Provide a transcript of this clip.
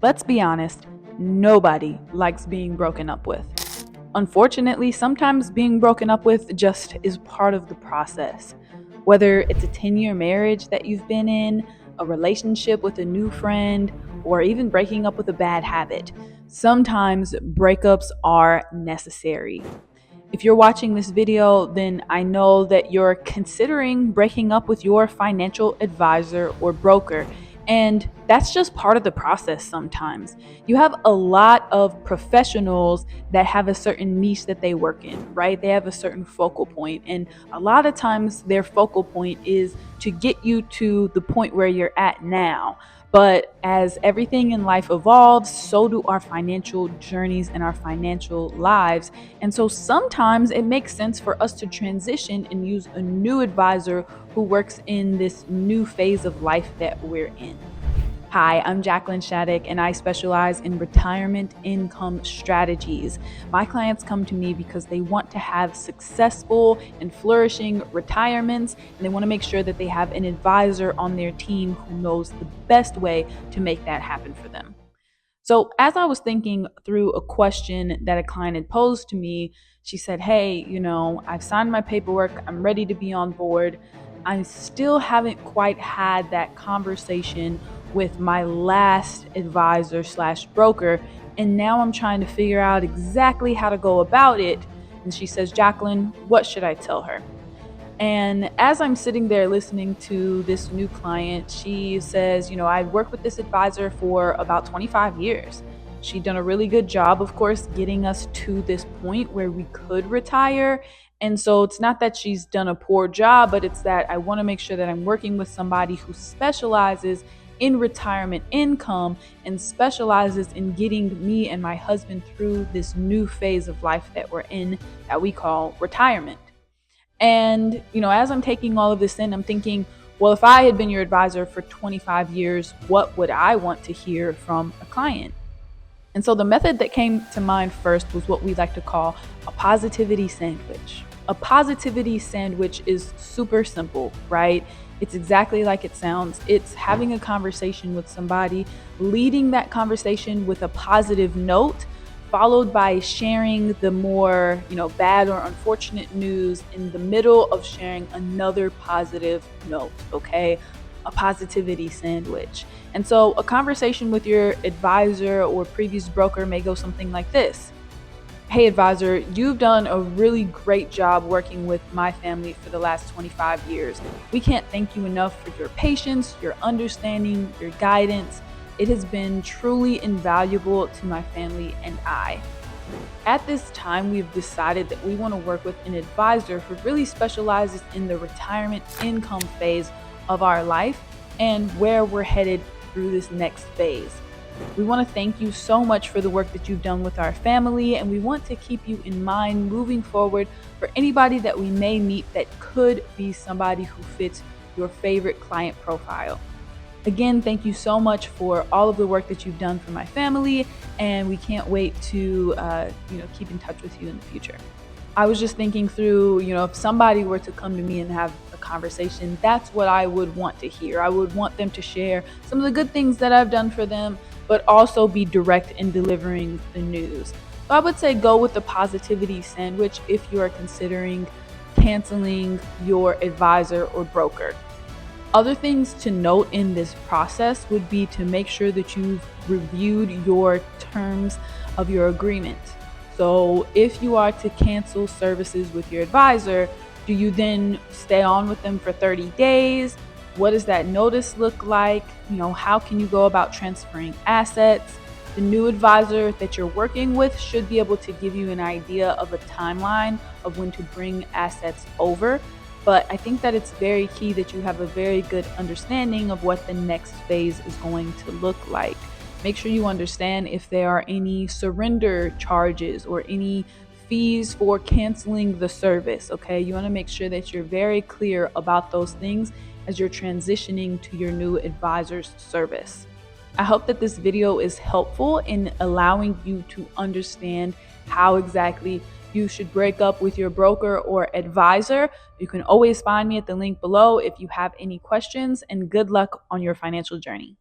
Let's be honest, nobody likes being broken up with. Unfortunately, sometimes being broken up with just is part of the process. Whether it's a 10-year marriage that you've been in, a relationship with a new friend, or even breaking up with a bad habit, sometimes breakups are necessary. If you're watching this video, then I know that you're considering breaking up with your financial advisor or broker. And that's just part of the process sometimes. You have a lot of professionals that have a certain niche that they work in, right? They have a certain focal point. And a lot of times their focal point is to get you to the point where you're at now. But as everything in life evolves, so do our financial journeys and our financial lives. And so sometimes it makes sense for us to transition and use a new advisor who works in this new phase of life that we're in. Hi, I'm Jacqueline Shattuck, and I specialize in retirement income strategies. My clients come to me because they want to have successful and flourishing retirements, and they want to make sure that they have an advisor on their team who knows the best way to make that happen for them. So, as I was thinking through a question that a client had posed to me, she said, "Hey, I've signed my paperwork, I'm ready to be on board. I still haven't quite had that conversation with my last advisor slash broker, and now I'm trying to figure out exactly how to go about it." And she says, "Jacqueline, what should I tell her?" And as I'm sitting there listening to this new client, she says, I've worked with this advisor for about 25 years. She'd done a really good job, of course, getting us to this point where we could retire. And so it's not that she's done a poor job, but it's that I want to make sure that I'm working with somebody who specializes in retirement income and specializes in getting me and my husband through this new phase of life that we're in that we call retirement. And, as I'm taking all of this in, I'm thinking, well, if I had been your advisor for 25 years, what would I want to hear from a client? And so the method that came to mind first was what we like to call a positivity sandwich. A positivity sandwich is super simple, right? It's exactly like it sounds. It's having a conversation with somebody, leading that conversation with a positive note, followed by sharing the more, bad or unfortunate news in the middle of sharing another positive note, okay? A positivity sandwich. And so a conversation with your advisor or previous broker may go something like this. "Hey advisor, you've done a really great job working with my family for the last 25 years. We can't thank you enough for your patience, your understanding, your guidance. It has been truly invaluable to my family and I. At this time, we've decided that we want to work with an advisor who really specializes in the retirement income phase of our life and where we're headed through this next phase. We want to thank you so much for the work that you've done with our family, and we want to keep you in mind moving forward for anybody that we may meet that could be somebody who fits your favorite client profile. Again, thank you so much for all of the work that you've done for my family, and we can't wait to keep in touch with you in the future." I was just thinking through, if somebody were to come to me and have a conversation, that's what I would want to hear. I would want them to share some of the good things that I've done for them, but also be direct in delivering the news. So I would say go with the positivity sandwich if you are considering canceling your advisor or broker. Other things to note in this process would be to make sure that you've reviewed your terms of your agreement. So if you are to cancel services with your advisor, do you then stay on with them for 30 days? What does that notice look like? How can you go about transferring assets? The new advisor that you're working with should be able to give you an idea of a timeline of when to bring assets over. But I think that it's very key that you have a very good understanding of what the next phase is going to look like. Make sure you understand if there are any surrender charges or any fees for canceling the service, okay? You want to make sure that you're very clear about those things as you're transitioning to your new advisor's service. I hope that this video is helpful in allowing you to understand how exactly you should break up with your broker or advisor. You can always find me at the link below if you have any questions, and good luck on your financial journey.